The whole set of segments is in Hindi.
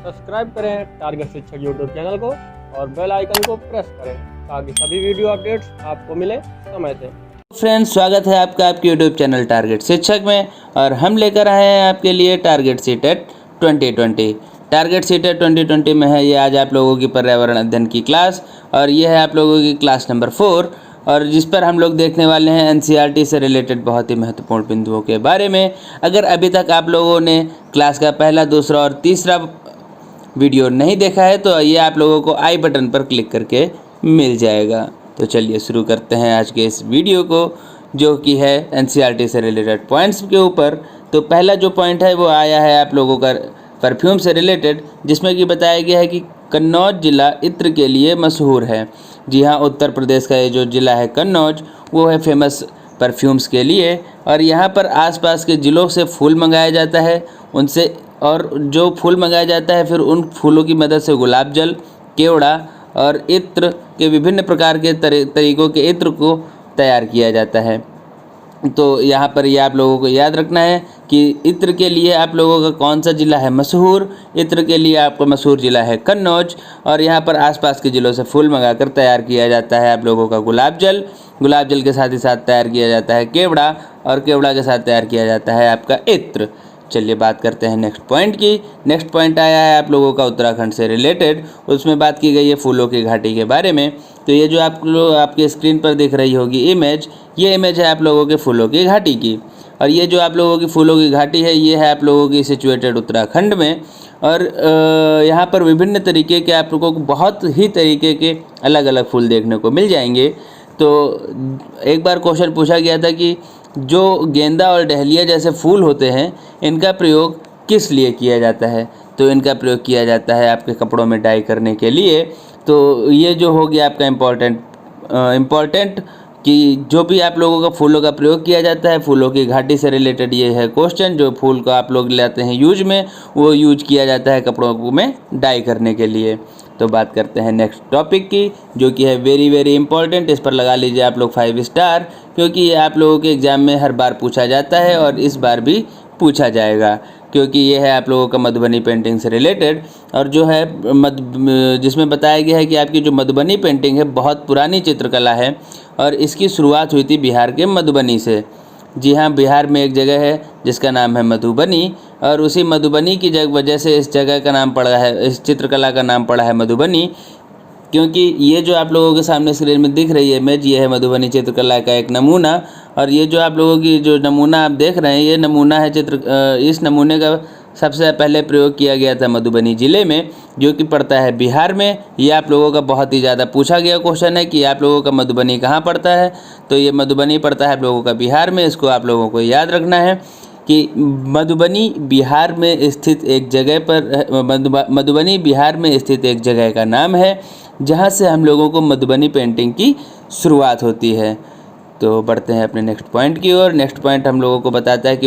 सब्सक्राइब करें टारगेट शिक्षक यूट्यूब चैनल को और बेल आइकन को प्रेस करें ताकि सभी वीडियो अपडेट्स आपको मिले समय से। फ्रेंड्स, स्वागत है आपका आपके यूट्यूब चैनल टारगेट शिक्षक में। और हम लेकर आए हैं आपके लिए टारगेट सीटेट 2020। टारगेट सीटेट 2020 में है ये आज आप लोगों की पर्यावरण अध्ययन की क्लास, और ये है आप लोगों की क्लास नंबर 4, और जिस पर हम लोग देखने वाले हैं एनसीईआरटी से रिलेटेड बहुत ही महत्वपूर्ण बिंदुओं के बारे में। अगर अभी तक आप लोगों ने क्लास का पहला, दूसरा और तीसरा वीडियो नहीं देखा है तो ये आप लोगों को आई बटन पर क्लिक करके मिल जाएगा। तो चलिए शुरू करते हैं आज के इस वीडियो को, जो कि है एनसीईआरटी से रिलेटेड पॉइंट्स के ऊपर। तो पहला जो पॉइंट है वो आया है आप लोगों का परफ्यूम से रिलेटेड, जिसमें कि बताया गया है कि कन्नौज ज़िला इत्र के लिए मशहूर है। जी हाँ, उत्तर प्रदेश का ये जो ज़िला है कन्नौज, वो है फेमस परफ्यूम्स के लिए। और यहाँ पर आसपास के ज़िलों से फूल मंगाया जाता है उनसे, और जो फूल मंगाया जाता है फिर उन फूलों की मदद से गुलाब जल, केवड़ा और इत्र के विभिन्न प्रकार के तरीक़ों के इत्र को तैयार किया जाता है। तो यहाँ पर ये आप लोगों को याद रखना है कि इत्र के लिए आप लोगों का कौन सा ज़िला है मशहूर। इत्र के लिए आपका मशहूर ज़िला है कन्नौज, और यहाँ पर आसपास के ज़िलों से फूल मंगाकर तैयार किया जाता है आप लोगों का गुलाब जल। गुलाब जल के साथ ही साथ तैयार किया जाता है केवड़ा, और केवड़ा के साथ तैयार किया जाता है आपका इत्र। चलिए बात करते हैं नेक्स्ट पॉइंट की। नेक्स्ट पॉइंट आया है आप लोगों का उत्तराखंड से रिलेटेड, उसमें बात की गई है फूलों की घाटी के बारे में। तो ये जो आप लोग आपके स्क्रीन पर दिख रही होगी इमेज, ये इमेज है आप लोगों के फूलों की घाटी की। और ये जो आप लोगों की फूलों की घाटी है ये है आप लोगों की सिचुएटेड उत्तराखंड में। और यहाँ पर विभिन्न तरीके के आप लोगों को बहुत ही तरीके के अलग अलग फूल देखने को मिल जाएंगे। तो एक बार क्वेश्चन पूछा गया था कि जो गेंदा और डहलिया जैसे फूल होते हैं इनका प्रयोग किस लिए किया जाता है। तो इनका प्रयोग किया जाता है आपके कपड़ों में डाई करने के लिए। तो ये जो हो गया आपका इम्पॉर्टेंट कि जो भी आप लोगों का फूलों का प्रयोग किया जाता है, फूलों की घाटी से रिलेटेड ये है क्वेश्चन। जो फूल को आप लोग लाते हैं यूज में, वो यूज किया जाता है कपड़ों में डाई करने के लिए। तो बात करते हैं नेक्स्ट टॉपिक की, जो कि है वेरी वेरी इंपॉर्टेंट। इस पर लगा लीजिए आप लोग 5 स्टार, क्योंकि ये आप लोगों के एग्ज़ाम में हर बार पूछा जाता है और इस बार भी पूछा जाएगा, क्योंकि ये है आप लोगों का मधुबनी पेंटिंग से रिलेटेड। और जो है जिसमें बताया गया है कि आपकी जो मधुबनी पेंटिंग है बहुत पुरानी चित्रकला है, और इसकी शुरुआत हुई थी बिहार के मधुबनी से। जी हाँ, बिहार में एक जगह है जिसका नाम है मधुबनी, और उसी मधुबनी की वजह से इस जगह का नाम पड़ा है, इस चित्रकला का नाम पड़ा है मधुबनी। क्योंकि ये जो आप लोगों के सामने स्क्रीन में दिख रही है इमेज, ये है मधुबनी चित्रकला का एक नमूना। और ये जो आप लोगों की जो नमूना आप देख रहे हैं ये नमूना है इस नमूने का सबसे पहले प्रयोग किया गया था मधुबनी ज़िले में, जो कि पड़ता है बिहार में। ये आप लोगों का बहुत ही ज़्यादा पूछा गया क्वेश्चन है कि आप लोगों का मधुबनी कहाँ पड़ता है। तो ये मधुबनी पड़ता है आप लोगों का बिहार में। इसको आप लोगों को याद रखना है कि मधुबनी बिहार में स्थित एक जगह पर मधुबनी बिहार में स्थित एक जगह का नाम है जहाँ से हम लोगों को मधुबनी पेंटिंग की शुरुआत होती है। तो बढ़ते हैं अपने नेक्स्ट पॉइंट की ओर। नेक्स्ट पॉइंट हम लोगों को बताता है कि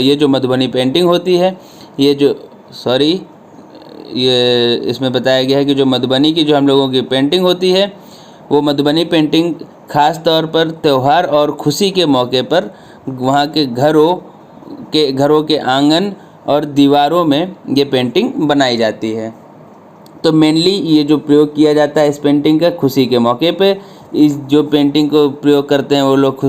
ये जो मधुबनी पेंटिंग होती है, ये इसमें बताया गया है कि जो मधुबनी की जो हम लोगों की पेंटिंग होती है, वो मधुबनी पेंटिंग ख़ास तौर पर त्यौहार और खुशी के मौके पर वहाँ के घरों के आंगन और दीवारों में ये पेंटिंग बनाई जाती है। तो मेनली ये जो प्रयोग किया जाता है इस पेंटिंग का खुशी के मौके पे, इस जो पेंटिंग को प्रयोग करते हैं वो लोग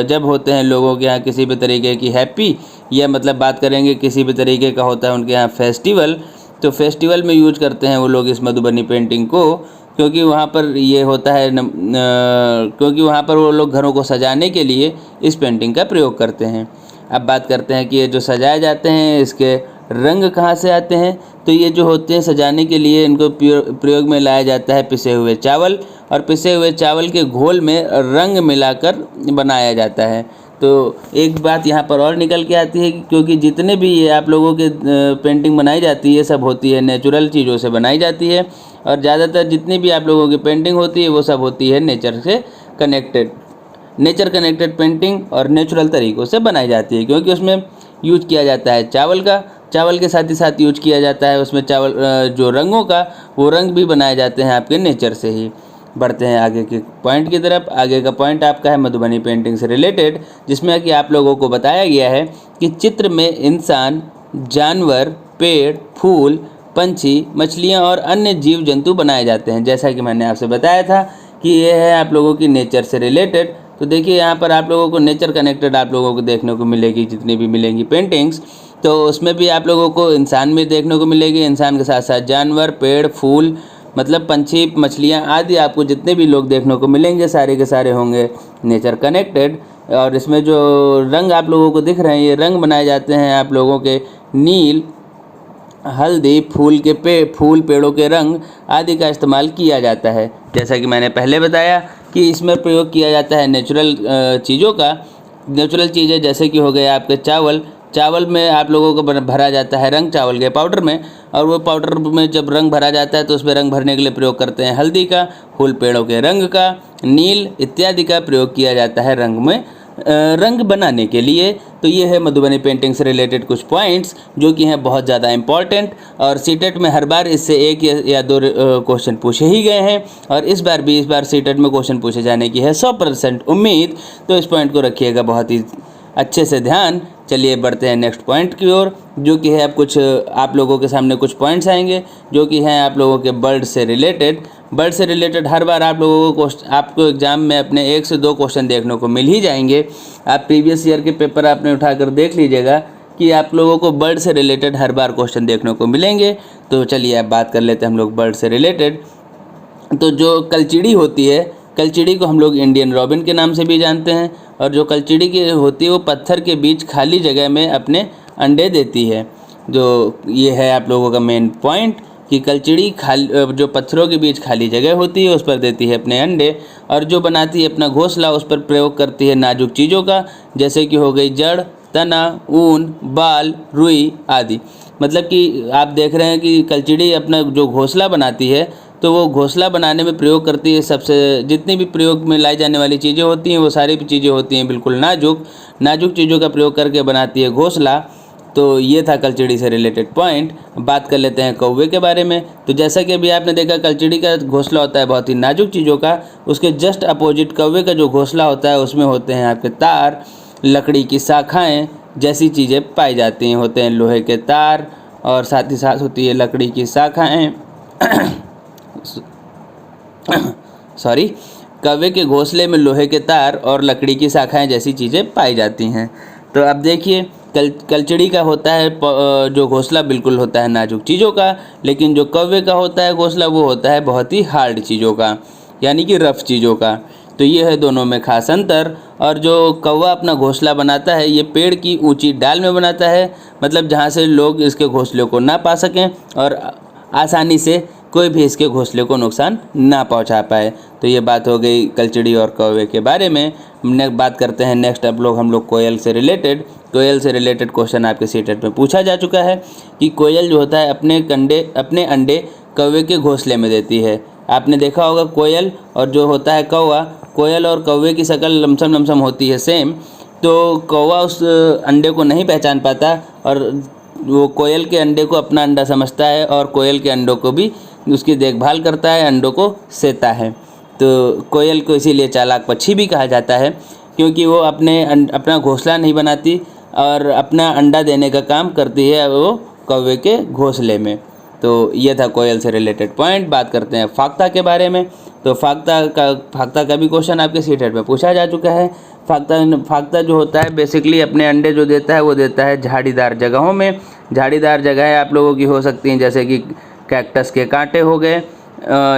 जब होते हैं लोगों के यहाँ किसी भी तरीके की हैप्पी, या मतलब बात करेंगे किसी भी तरीके का होता है उनके यहाँ फेस्टिवल, तो फेस्टिवल में यूज करते हैं वो लोग इस मधुबनी पेंटिंग को। क्योंकि वहाँ पर ये होता है क्योंकि वहाँ पर वो लोग घरों को सजाने के लिए इस पेंटिंग का प्रयोग करते हैं। अब बात करते हैं कि ये जो सजाए जाते हैं इसके रंग कहाँ से आते हैं। तो ये जो होते हैं सजाने के लिए इनको प्रयोग में लाया जाता है पिसे हुए चावल, और पिसे हुए चावल के घोल में रंग मिलाकर बनाया जाता है। तो एक बात यहाँ पर और निकल के आती है कि क्योंकि जितने भी ये आप लोगों के पेंटिंग बनाई जाती है सब होती है नेचुरल चीज़ों से बनाई जाती है, और ज़्यादातर जितनी भी आप लोगों की पेंटिंग होती है वो सब होती है नेचर कनेक्टेड पेंटिंग और नेचुरल तरीक़ों से बनाई जाती है। क्योंकि उसमें यूज किया जाता है चावल के साथ ही साथ यूज किया जाता है उसमें जो रंगों का, वो रंग भी बनाए जाते हैं आपके नेचर से ही। बढ़ते हैं आगे के पॉइंट की तरफ। आगे का पॉइंट आपका है मधुबनी पेंटिंग से रिलेटेड, जिसमें कि आप लोगों को बताया गया है कि चित्र में इंसान, जानवर, पेड़, फूल, पंछी, मछलियाँ और अन्य जीव जंतु बनाए जाते हैं। जैसा कि मैंने आपसे बताया था कि ये है आप लोगों की नेचर से रिलेटेड। तो देखिए यहाँ पर आप लोगों को नेचर कनेक्टेड आप लोगों को देखने को मिलेगी, जितनी भी मिलेंगी पेंटिंग्स। तो उसमें भी आप लोगों को इंसान भी देखने को मिलेगी, इंसान के साथ साथ जानवर, पेड़, फूल, मतलब पंछी, मछलियाँ आदि आपको जितने भी लोग देखने को मिलेंगे सारे के सारे होंगे नेचर कनेक्टेड। और इसमें जो रंग आप लोगों को दिख रहे हैं, ये रंग बनाए जाते हैं आप लोगों के नील, हल्दी, फूल पेड़ों के रंग आदि का इस्तेमाल किया जाता है। जैसा कि मैंने पहले बताया कि इसमें प्रयोग किया जाता है नेचुरल चीज़ों का। नेचुरल चीज़ें जैसे कि हो गए आपके चावल में आप लोगों को भरा जाता है रंग चावल के पाउडर में, और वो पाउडर में जब रंग भरा जाता है तो उसमें रंग भरने के लिए प्रयोग करते हैं हल्दी का, फूल पेड़ों के रंग का, नील इत्यादि का प्रयोग किया जाता है रंग में रंग बनाने के लिए। तो ये है मधुबनी पेंटिंग से रिलेटेड कुछ पॉइंट्स जो कि हैं बहुत ज़्यादा इंपॉर्टेंट, और सीटेट में हर बार इससे एक या दो क्वेश्चन पूछे ही गए हैं, और इस बार सीटेट में क्वेश्चन पूछे जाने की है 100% उम्मीद। तो इस पॉइंट को रखिएगा बहुत ही अच्छे से ध्यान। चलिए बढ़ते हैं नेक्स्ट पॉइंट की ओर, जो कि है अब कुछ आप लोगों के सामने कुछ पॉइंट्स आएंगे जो कि हैं आप लोगों के बर्ड से रिलेटेड। हर बार आप लोगों को आपको एग्जाम में अपने 1 से 2 क्वेश्चन देखने को मिल ही जाएंगे। आप प्रीवियस ईयर के पेपर आपने उठाकर देख लीजिएगा कि आप लोगों को बर्ड से रिलेटेड हर बार क्वेश्चन देखने को मिलेंगे। तो चलिए अब बात कर लेते हैं हम लोग बर्ड से रिलेटेड। तो जो कलचिड़ी होती है, कलचिड़ी को हम लोग इंडियन रॉबिन के नाम से भी जानते हैं, और जो कलचिड़ी की होती है वो पत्थर के बीच खाली जगह में अपने अंडे देती है। जो ये है आप लोगों का मेन पॉइंट कि कलचिड़ी जो पत्थरों के बीच खाली जगह होती है उस पर देती है अपने अंडे, और जो बनाती है अपना घोंसला उस पर प्रयोग करती है नाजुक चीज़ों का, जैसे कि हो गई जड़, तना, ऊन, बाल, रुई आदि। मतलब कि आप देख रहे हैं कि कलचिड़ी अपना जो घोंसला बनाती है तो वो घोंसला बनाने में प्रयोग करती है सबसे जितनी भी प्रयोग में लाई जाने वाली चीज़ें होती हैं वो सारी भी चीज़ें होती हैं बिल्कुल नाजुक चीज़ों का प्रयोग करके बनाती है घोंसला। तो ये था कलचिड़ी से रिलेटेड पॉइंट। बात कर लेते हैं कौवे के बारे में। तो जैसा कि अभी आपने देखा कलचिड़ी का घोंसला होता है बहुत ही नाजुक चीज़ों का, उसके जस्ट अपोजिट कौवे का जो घोंसला होता है उसमें होते हैं आपके तार, लकड़ी की शाखाएँ जैसी चीज़ें पाई जाती हैं। होते हैं लोहे के तार और साथ ही साथ होती है लकड़ी की शाखाएँ सॉरी, कौवे के घोंसले में लोहे के तार और लकड़ी की शाखाएं जैसी चीज़ें पाई जाती हैं। तो अब देखिए कलचिड़ी का होता है जो घोंसला बिल्कुल होता है नाजुक चीज़ों का, लेकिन जो कौवे का होता है घोंसला वो होता है बहुत ही हार्ड चीज़ों का, यानी कि रफ़ चीज़ों का। तो ये है दोनों में खास अंतर। और जो कौवा अपना घोंसला बनाता है ये पेड़ की ऊंची डाल में बनाता है, मतलब जहाँ से लोग इसके घोंसले को ना पा सकें और आसानी से कोई भी इसके घोंसले को नुकसान ना पहुंचा पाए। तो ये बात हो गई कलचिड़ी और कौवे के बारे में। बात करते हैं नेक्स्ट हम लोग कोयल से रिलेटेड क्वेश्चन आपके सीटेट में पूछा जा चुका है कि कोयल जो होता है अपने अंडे कौवे के घोंसले में देती है। आपने देखा होगा कोयल और जो होता है कौवा, कोयल और कौवे की शक्ल लमसम होती है सेम। तो कौवा उस अंडे को नहीं पहचान पाता और वो कोयल के अंडे को अपना अंडा समझता है और कोयल के अंडों को भी उसकी देखभाल करता है, अंडों को सेता है। तो कोयल को इसीलिए चालाक पक्षी भी कहा जाता है, क्योंकि वो अपना घोंसला नहीं बनाती और अपना अंडा देने का काम करती है वो कौवे के घोंसले में। तो ये था कोयल से रिलेटेड पॉइंट। बात करते हैं फाख्ता के बारे में। तो फाख्ता का भी क्वेश्चन आपके सीटेट में पूछा जा चुका है। फाख्ता जो होता है बेसिकली अपने अंडे जो देता है वो देता है झाड़ीदार जगहों में। झाड़ीदार जगहें आप लोगों की हो सकती हैं जैसे कि कैक्टस के कांटे हो गए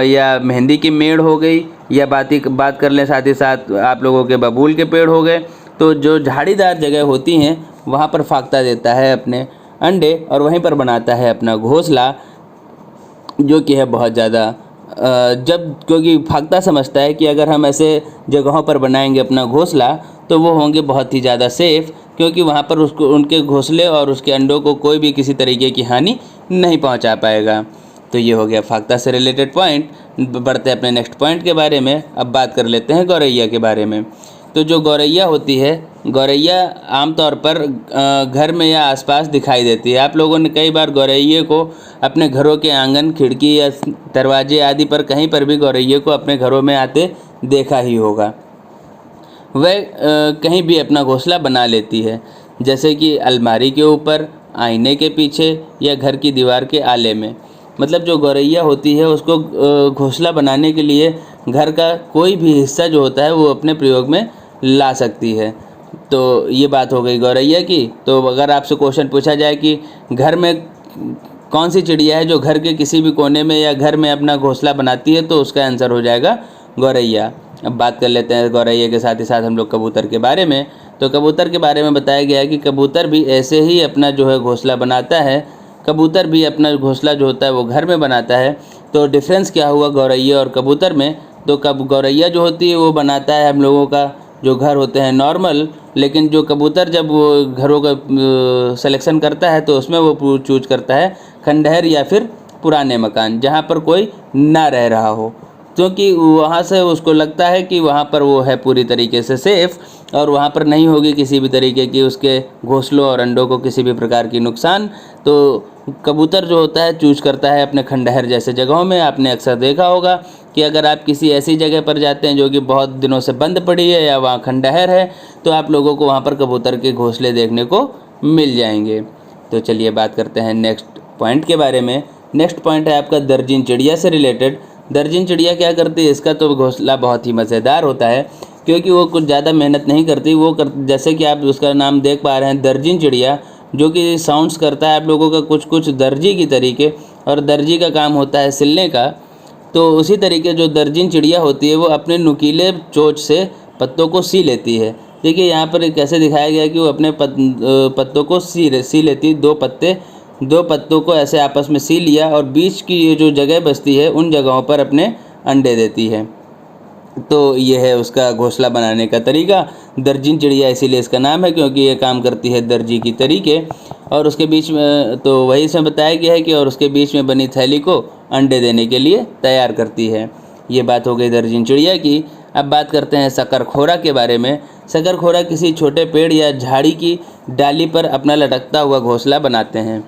या मेहंदी की मेड़ हो गई, या बात कर लें साथ ही साथ आप लोगों के बबूल के पेड़ हो गए। तो जो झाड़ीदार जगह होती हैं वहाँ पर फाख्ता देता है अपने अंडे और वहीं पर बनाता है अपना घोंसला, जो कि है बहुत ज़्यादा क्योंकि फाख्ता समझता है कि अगर हम ऐसे जगहों पर बनाएंगे अपना घोंसला तो वो होंगे बहुत ही ज़्यादा सेफ़, क्योंकि वहाँ पर उनके घोंसले और उसके अंडों को कोई भी किसी तरीके की हानि नहीं पहुँचा पाएगा। तो ये हो गया फाख्ता से रिलेटेड पॉइंट। बढ़ते हैं अपने नेक्स्ट पॉइंट के बारे में। अब बात कर लेते हैं गौरैया के बारे में। तो जो गौरैया होती है, गौरैया आमतौर पर घर में या आसपास दिखाई देती है। आप लोगों ने कई बार गौरैये को अपने घरों के आंगन, खिड़की या दरवाजे आदि पर कहीं पर भी गौरैये को अपने घरों में आते देखा ही होगा। वह कहीं भी अपना घोंसला बना लेती है, जैसे कि अलमारी के ऊपर, आईने के पीछे या घर की दीवार के आले में। मतलब जो गौरैया होती है उसको घोंसला बनाने के लिए घर का कोई भी हिस्सा जो होता है वो अपने प्रयोग में ला सकती है। तो ये बात हो गई गौरैया की। तो अगर आपसे क्वेश्चन पूछा जाए कि घर में कौन सी चिड़िया है जो घर के किसी भी कोने में या घर में अपना घोंसला बनाती है, तो उसका आंसर हो जाएगा गौरैया। अब बात कर लेते हैं गौरैया के साथ ही साथ हम लोग कबूतर के बारे में। तो कबूतर के बारे में बताया गया है कि कबूतर भी ऐसे ही अपना जो है घोंसला बनाता है। कबूतर भी अपना घोंसला जो होता है वो घर में बनाता है। तो डिफरेंस क्या हुआ गौरैया और कबूतर में? तो गौरैया जो होती है वो बनाता है हम लोगों का जो घर होते हैं नॉर्मल, लेकिन जो कबूतर जब वो घरों का सिलेक्शन करता है तो उसमें वो चूज करता है खंडहर या फिर पुराने मकान जहाँ पर कोई ना रह रहा हो, क्योंकि वहाँ से उसको लगता है कि वहाँ पर वो है पूरी तरीके से सेफ़ और वहाँ पर नहीं होगी किसी भी तरीके की उसके घोंसलों और अंडों को किसी भी प्रकार की नुकसान। तो कबूतर जो होता है चूज करता है अपने खंडहर जैसे जगहों में। आपने अक्सर देखा होगा कि अगर आप किसी ऐसी जगह पर जाते हैं जो कि बहुत दिनों से बंद पड़ी है या वहाँ खंडहर है, तो आप लोगों को वहाँ पर कबूतर के घोंसले देखने को मिल जाएंगे। तो चलिए बात करते हैं नेक्स्ट पॉइंट के बारे में। नेक्स्ट पॉइंट है आपका दर्जिन चिड़िया से रिलेटेड। दर्जिन चिड़िया क्या करती है? इसका तो घोंसला बहुत ही मज़ेदार होता है, क्योंकि वो कुछ ज़्यादा मेहनत नहीं करती। जैसे कि आप उसका नाम देख पा रहे हैं दर्जिन चिड़िया, जो कि साउंड्स करता है आप लोगों का कुछ कुछ दर्जी की तरीके, और दर्जी का काम होता है सिलने का। तो उसी तरीके जो दर्जिन चिड़िया होती है वो अपने नुकीले चोंच से पत्तों को सी लेती है। देखिए यहाँ पर कैसे दिखाया गया कि वो अपने पत्तों को सी लेती। दो पत्तों को ऐसे आपस में सी लिया और बीच की ये जो जगह बचती है उन जगहों पर अपने अंडे देती है। तो ये है उसका घोंसला बनाने का तरीका। दर्जिन चिड़िया इसीलिए इसका नाम है क्योंकि ये काम करती है दर्जी की तरीके। और उसके बीच में तो वही इसमें बताया गया है कि और उसके बीच में बनी थैली को अंडे देने के लिए तैयार करती है। ये बात हो गई दर्जिन चिड़िया की। अब बात करते हैं शकरखोरा के बारे में। शकरखोरा किसी छोटे पेड़ या झाड़ी की डाली पर अपना लटकता हुआ घोंसला बनाते हैं।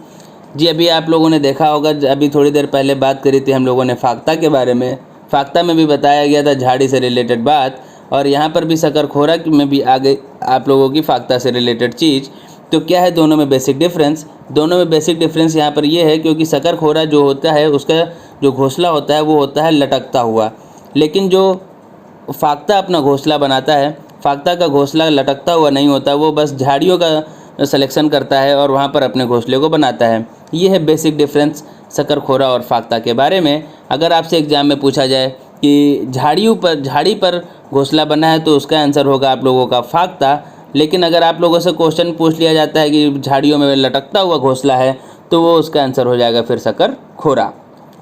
जी अभी आप लोगों ने देखा होगा, अभी थोड़ी देर पहले बात करी थी हम लोगों ने फाख्ता के बारे में। फाख्ता में भी बताया गया था झाड़ी से रिलेटेड बात, और यहाँ पर भी शकरखोरा में भी आ गई आप लोगों की फाख्ता से रिलेटेड चीज़। तो क्या है दोनों में बेसिक डिफरेंस? दोनों में बेसिक डिफरेंस यहाँ पर ये है क्योंकि शकरखोरा जो होता है उसका जो घोंसला होता है वो होता है लटकता हुआ, लेकिन जो फाख्ता अपना घोंसला बनाता है, फाख्ता का घोंसला लटकता हुआ नहीं होता, वो बस झाड़ियों का सिलेक्शन करता है और वहाँ पर अपने घोंसले को बनाता है। ये है बेसिक डिफरेंस शकरखोरा और फाख्ता के बारे में। अगर आपसे एग्जाम में पूछा जाए कि झाड़ी पर घोंसला बना है तो उसका आंसर होगा आप लोगों का फाख्ता। लेकिन अगर आप लोगों से क्वेश्चन पूछ लिया जाता है कि झाड़ियों में लटकता हुआ घोंसला है तो वो उसका आंसर हो जाएगा फिर शकरखोरा।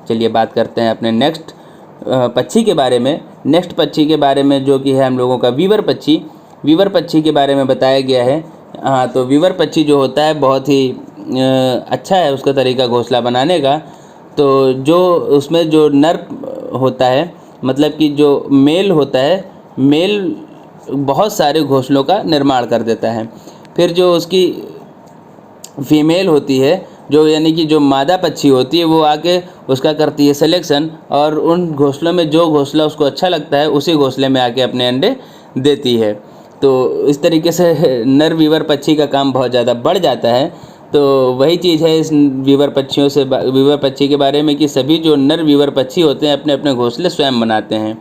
चलिए बात करते हैं अपने नेक्स्ट पक्षी के बारे में। नेक्स्ट पक्षी के बारे में जो कि है हम लोगों का वीवर पक्षी। वीवर पक्षी के बारे में बताया गया है। हाँ, तो वीवर पक्षी जो होता है बहुत ही अच्छा है उसका तरीका घोंसला बनाने का। तो जो उसमें जो नर होता है, मतलब कि जो मेल होता है, मेल बहुत सारे घोंसलों का निर्माण कर देता है। फिर जो उसकी फीमेल होती है, जो यानी कि जो मादा पक्षी होती है, वो आके उसका करती है सिलेक्शन और उन घोंसलों में जो घोंसला उसको अच्छा लगता है उसी घोंसले में आके अपने अंडे देती है। तो इस तरीके से नर वीवर पक्षी का काम बहुत ज़्यादा बढ़ जाता है। तो वही चीज़ है इस वीवर पक्षी के बारे में कि सभी जो नर वीवर पक्षी होते हैं अपने अपने घोंसले स्वयं बनाते हैं,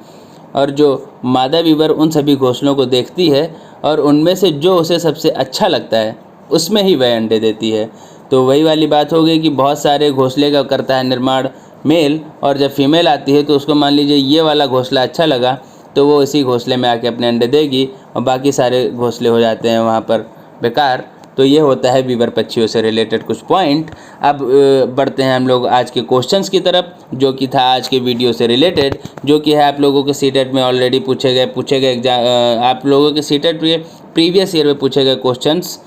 और जो मादा वीवर उन सभी घोंसलों को देखती है और उनमें से जो उसे सबसे अच्छा लगता है उसमें ही वह अंडे देती है। तो वही वाली बात हो गई कि बहुत सारे घोंसले का करता है निर्माण मेल, और जब फीमेल आती है तो उसको मान लीजिए ये वाला घोंसला अच्छा लगा तो वो इसी घोंसले में आके अपने अंडे देगी और बाकी सारे घोंसले हो जाते हैं वहाँ पर बेकार। तो ये होता है वीवर पक्षियों से रिलेटेड कुछ पॉइंट। अब बढ़ते हैं हम लोग आज के क्वेश्चंस की तरफ, जो कि था आज के वीडियो से रिलेटेड, जो कि है आप लोगों के सीटेट में ऑलरेडी पूछे गए आप लोगों के सीटेट प्रीवियस ईयर में पूछे गए क्वेश्चंस।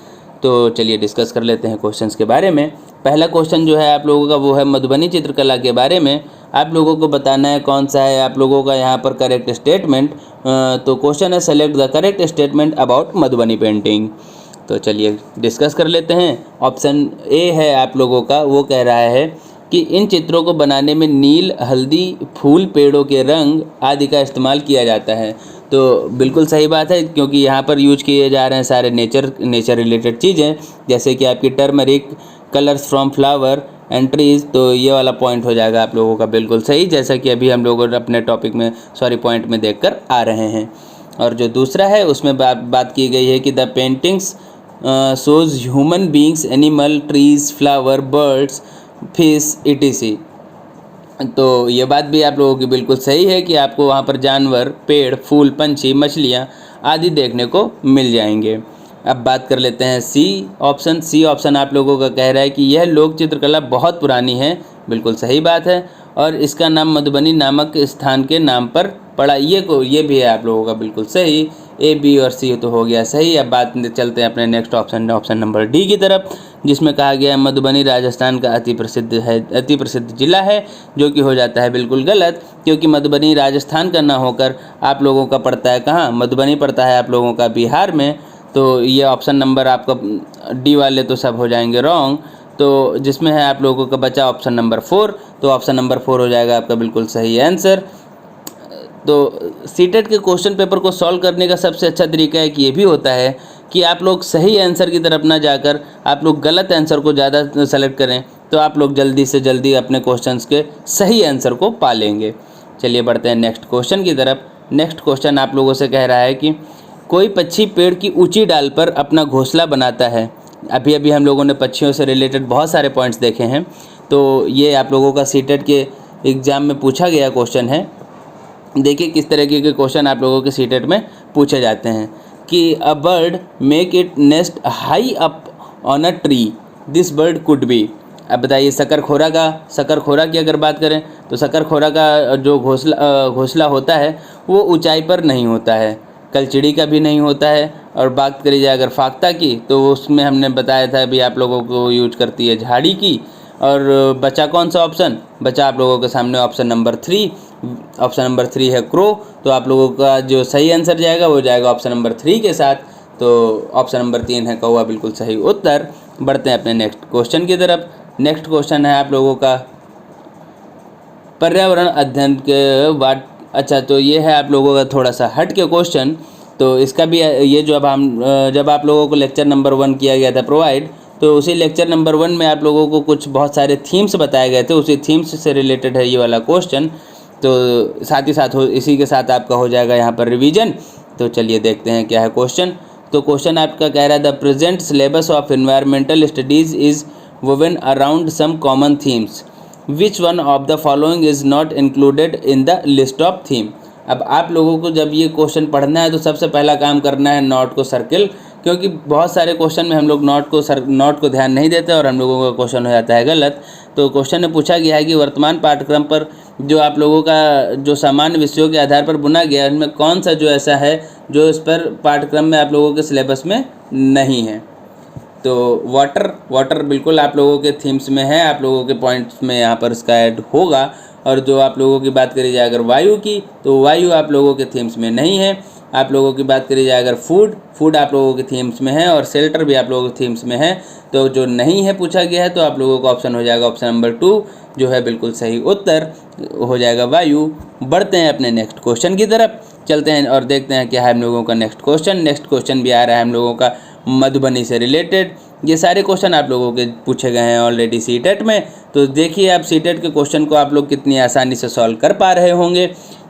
तो चलिए डिस्कस कर लेते हैं क्वेश्चंस के बारे में। पहला क्वेश्चन जो है आप लोगों का वो है मधुबनी चित्रकला के बारे में। आप लोगों को बताना है कौन सा है आप लोगों का यहाँ पर करेक्ट स्टेटमेंट। तो क्वेश्चन है select the correct statement about Madhubani painting. तो चलिए डिस्कस कर लेते हैं। ऑप्शन ए है आप लोगों का, वो कह रहा है कि इन चित्रों को बनाने में नील, हल्दी, फूल, पेड़ों के रंग आदि का इस्तेमाल किया जाता है। तो बिल्कुल सही बात है, क्योंकि यहाँ पर यूज किए जा रहे हैं सारे नेचर रिलेटेड चीज़ें, जैसे कि आपकी turmeric, colours from flower, and trees, तो ये वाला पॉइंट हो जाएगा आप लोगों का बिल्कुल सही, जैसा कि अभी हम लोग अपने टॉपिक में पॉइंट में देखकर आ रहे हैं। और जो दूसरा है उसमें बात की गई है कि the paintings shows human beings, animal, trees, flower, birds, fish, etc। तो ये बात भी आप लोगों की बिल्कुल सही है कि आपको वहाँ पर जानवर, पेड़, फूल, पंछी, मछलियाँ आदि देखने को मिल जाएंगे। अब बात कर लेते हैं सी ऑप्शन आप लोगों का कह रहा है कि यह लोक चित्रकला बहुत पुरानी है। बिल्कुल सही बात है, और इसका नाम मधुबनी नामक स्थान के नाम पर पड़ा। ये भी है आप लोगों का बिल्कुल सही। ए, बी और सी तो हो गया सही। अब बात चलते हैं अपने नेक्स्ट ऑप्शन नंबर डी की तरफ, जिसमें कहा गया है मधुबनी राजस्थान का अति प्रसिद्ध जिला है, जो कि हो जाता है बिल्कुल गलत, क्योंकि मधुबनी राजस्थान का ना होकर आप लोगों का पड़ता है कहाँ, मधुबनी पड़ता है आप लोगों का बिहार में। तो ये ऑप्शन नंबर आपका डी वाले तो सब हो जाएंगे रॉन्ग। तो जिसमें है आप लोगों का बचा ऑप्शन नंबर 4, तो ऑप्शन नंबर 4 हो जाएगा आपका बिल्कुल सही आंसर। तो सीटेट के क्वेश्चन पेपर को सॉल्व करने का सबसे अच्छा तरीका एक ये भी होता है कि आप लोग सही आंसर की तरफ ना जाकर आप लोग गलत आंसर को ज़्यादा सेलेक्ट करें, तो आप लोग जल्दी से जल्दी अपने क्वेश्चंस के सही आंसर को पा लेंगे। चलिए बढ़ते हैं नेक्स्ट क्वेश्चन की तरफ। नेक्स्ट क्वेश्चन आप लोगों से कह रहा है कि कोई पक्षी पेड़ की ऊंची डाल पर अपना घोंसला बनाता है। अभी हम लोगों ने पक्षियों से रिलेटेड बहुत सारे पॉइंट्स देखे हैं, तो ये आप लोगों का सीटेट के एग्ज़ाम में पूछा गया क्वेश्चन है। देखिए किस तरीके के क्वेश्चन आप लोगों के सीटेट में पूछे जाते हैं कि a bird make it nest high up on a tree, this bird could be. अब बताइए शकरखोरा की अगर बात करें तो शकरखोरा का जो घोंसला होता है वो ऊंचाई पर नहीं होता है, कलचिड़ी का भी नहीं होता है। और बात करी जाए अगर फाख्ता की, तो उसमें हमने बताया था अभी आप लोगों को यूज करती है झाड़ी की। और बचा कौन सा ऑप्शन, बचा आप लोगों के सामने ऑप्शन नंबर 3। ऑप्शन नंबर 3 है क्रो। तो आप लोगों का जो सही आंसर जाएगा वो जाएगा ऑप्शन नंबर 3 के साथ। तो ऑप्शन नंबर 3 है कौवा, बिल्कुल सही उत्तर। बढ़ते हैं अपने नेक्स्ट क्वेश्चन की तरफ। नेक्स्ट क्वेश्चन है आप लोगों का पर्यावरण अध्ययन के बाद। अच्छा, तो ये है आप लोगों का थोड़ा सा हट के क्वेश्चन। तो इसका भी ये जब आप लोगों को लेक्चर नंबर 1 किया गया था प्रोवाइड, तो उसी लेक्चर नंबर 1 में आप लोगों को कुछ बहुत सारे थीम्स बताए गए थे, उसी थीम्स से रिलेटेड है ये वाला क्वेश्चन। तो साथ ही साथ इसी के साथ आपका हो जाएगा यहाँ पर रिवीजन। तो चलिए देखते हैं क्या है क्वेश्चन। तो क्वेश्चन आपका कह रहा है the present syllabus of environmental studies is woven around some common themes, which one of the following is not included in the list of theme. अब आप लोगों को जब ये क्वेश्चन पढ़ना है तो सबसे पहला काम करना है नोट को सर्किल, क्योंकि बहुत सारे क्वेश्चन में हम लोग नोट को ध्यान नहीं देते और हम लोगों का क्वेश्चन हो जाता है गलत। तो क्वेश्चन में पूछा गया है कि वर्तमान पाठ्यक्रम पर जो आप लोगों का जो सामान्य विषयों के आधार पर बुना गया है, उनमें कौन सा जो ऐसा है जो इस पर पाठ्यक्रम में आप लोगों के सिलेबस में नहीं है। तो वाटर बिल्कुल आप लोगों के थीम्स में है, आप लोगों के पॉइंट्स में यहाँ पर इसका ऐड होगा। और जो आप लोगों की बात करी जाए अगर वायु की, तो वायु आप लोगों के थीम्स में नहीं है। आप लोगों की बात करी जाए अगर फूड आप लोगों के थीम्स में है, और शेल्टर भी आप लोगों के थीम्स में है। तो जो नहीं है पूछा गया है, तो आप लोगों का ऑप्शन हो जाएगा ऑप्शन नंबर 2, जो है बिल्कुल सही उत्तर हो जाएगा वायु। बढ़ते हैं अपने नेक्स्ट क्वेश्चन की तरफ, चलते हैं और देखते हैं क्या है हम लोगों का नेक्स्ट क्वेश्चन भी आ रहा है हम लोगों का मधुबनी से रिलेटेड। ये सारे क्वेश्चन आप लोगों के पूछे गए हैं ऑलरेडी सीटेट में। तो देखिए आप सीटेट के क्वेश्चन को आप लोग कितनी आसानी से सॉल्व कर पा रहे होंगे।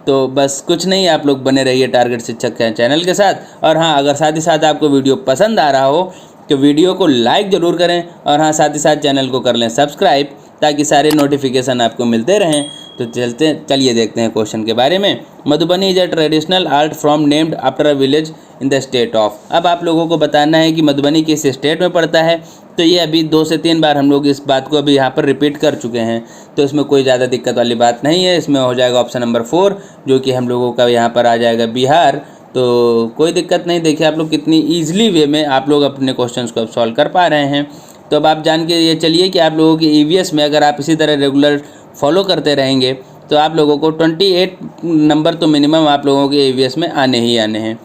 तो बस कुछ नहीं, आप लोग बने रहिए टारगेट शिक्षक के चैनल के साथ। और हाँ, अगर साथ ही साथ आपको वीडियो पसंद आ रहा हो तो वीडियो को लाइक ज़रूर करें, और हाँ साथ ही साथ चैनल को कर लें सब्सक्राइब, ताकि सारे नोटिफिकेशन आपको मिलते रहें। तो चलिए देखते हैं क्वेश्चन के बारे में। Madhubani is a traditional art form named after a village in the state of. अब आप लोगों को बताना है कि मधुबनी किस स्टेट में पड़ता है। तो ये अभी 2 से 3 बार हम लोग इस बात को अभी यहाँ पर रिपीट कर चुके हैं, तो इसमें कोई ज़्यादा दिक्कत वाली बात नहीं है। इसमें हो जाएगा ऑप्शन नंबर 4, जो कि हम लोगों का यहाँ पर आ जाएगा बिहार। तो कोई दिक्कत नहीं। देखिए आप लोग कितनी ईजिली वे में आप लोग अपने क्वेश्चंस को अब सॉल्व कर पा रहे हैं। तो अब आप जान के ये चलिए कि आप लोगों की ईवीएस में अगर आप इसी तरह रेगुलर फॉलो करते रहेंगे तो आप लोगों को 28 नंबर तो मिनिमम आप लोगों के ईवीएस में आने ही आने हैं।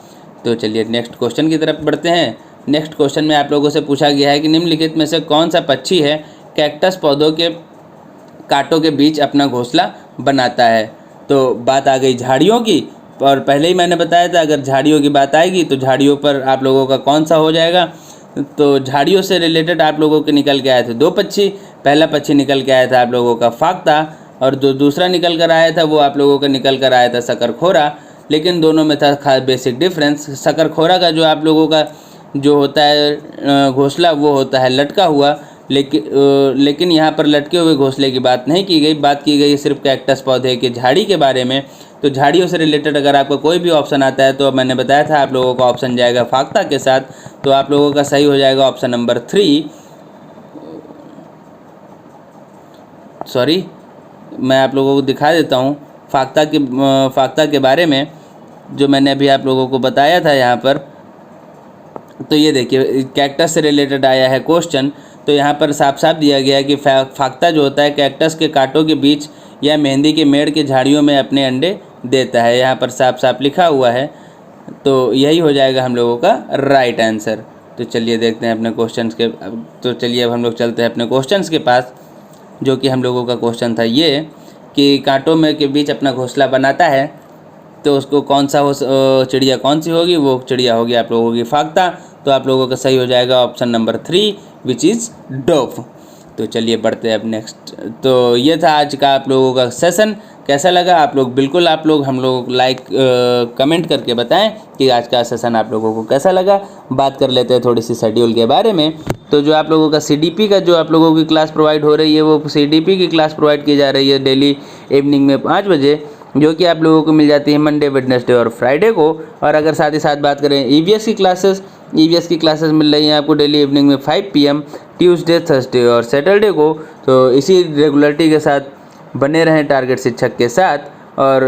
तो चलिए नेक्स्ट क्वेश्चन की तरफ बढ़ते हैं। नेक्स्ट क्वेश्चन में आप लोगों से पूछा गया है कि निम्नलिखित में से कौन सा पक्षी है कैक्टस पौधों के कांटों के बीच अपना घोंसला बनाता है। तो बात आ गई झाड़ियों की, और पहले ही मैंने बताया था अगर झाड़ियों की बात आएगी तो झाड़ियों पर आप लोगों का कौन सा हो जाएगा। तो झाड़ियों से रिलेटेड आप लोगों के निकल के आए थे 2 पक्षी, पहला पक्षी निकल के आया था आप लोगों का फाख्ता, और जो दूसरा निकल कर आया था वो आप लोगों का निकल कर आया था शकरखोरा। लेकिन दोनों में था खास बेसिक डिफरेंस। शकरखोरा का जो आप लोगों का जो होता है घोंसला वो होता है लटका हुआ, लेकिन यहाँ पर लटके हुए घोंसले की बात नहीं की गई, बात की गई सिर्फ कैक्टस पौधे की झाड़ी के बारे में। तो झाड़ियों से रिलेटेड अगर आपको कोई भी ऑप्शन आता है तो मैंने बताया था आप लोगों का ऑप्शन जाएगा फाख्ता के साथ, तो आप लोगों का सही हो जाएगा ऑप्शन नंबर 3। सॉरी, मैं आप लोगों को दिखा देता हूँ फाख्ता के बारे में जो मैंने अभी आप लोगों को बताया था यहाँ पर। तो ये देखिए कैक्टस से रिलेटेड आया है क्वेश्चन, तो यहाँ पर साफ साफ दिया गया है कि फाख्ता जो होता है कैक्टस के कांटों के बीच या मेहंदी के मेड़ के झाड़ियों में अपने अंडे देता है, यहाँ पर साफ साफ लिखा हुआ है। तो यही हो जाएगा हम लोगों का राइट आंसर। तो चलिए देखते हैं अपने क्वेश्चंस के, तो चलिए अब हम लोग चलते हैं अपने क्वेश्चंस के पास, जो कि हम लोगों का क्वेश्चन था ये कि कांटों में के बीच अपना घोंसला बनाता है, तो उसको कौन सा चिड़िया कौन सी होगी, वो चिड़िया होगी आप लोगों की फाख्ता। तो आप लोगों का सही हो जाएगा option number 3 which is dove. तो चलिए बढ़ते हैं अब नेक्स्ट। तो ये था आज का आप लोगों का सेशन, कैसा लगा आप लोग बिल्कुल आप लोग हम लोग कमेंट करके बताएं कि आज का सेशन आप लोगों को कैसा लगा। बात कर लेते हैं थोड़ी सी शेड्यूल के बारे में। तो जो आप लोगों का CDP का जो आप लोगों की क्लास प्रोवाइड हो रही है वो CDP की क्लास प्रोवाइड की जा रही है डेली इवनिंग में 5 बजे, जो कि आप लोगों को मिल जाती है मंडे, वेडनेसडे और फ्राइडे को। और अगर साथ ही साथ बात करें EVS की क्लासेस मिल रही हैं आपको डेली इवनिंग में 5 PM ट्यूसडे, थर्सडे और सैटरडे को। तो इसी रेगुलरिटी के साथ बने रहें टारगेट शिक्षक के साथ। और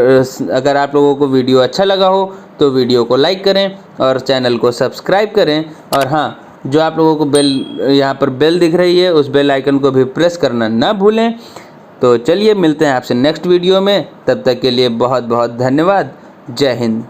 अगर आप लोगों को वीडियो अच्छा लगा हो तो वीडियो को लाइक करें और चैनल को सब्सक्राइब करें। और हाँ, जो आप लोगों को यहाँ पर बेल दिख रही है उस बेल आइकन को भी प्रेस करना ना भूलें। तो चलिए मिलते हैं आपसे नेक्स्ट वीडियो में, तब तक के लिए बहुत बहुत धन्यवाद। जय हिंद।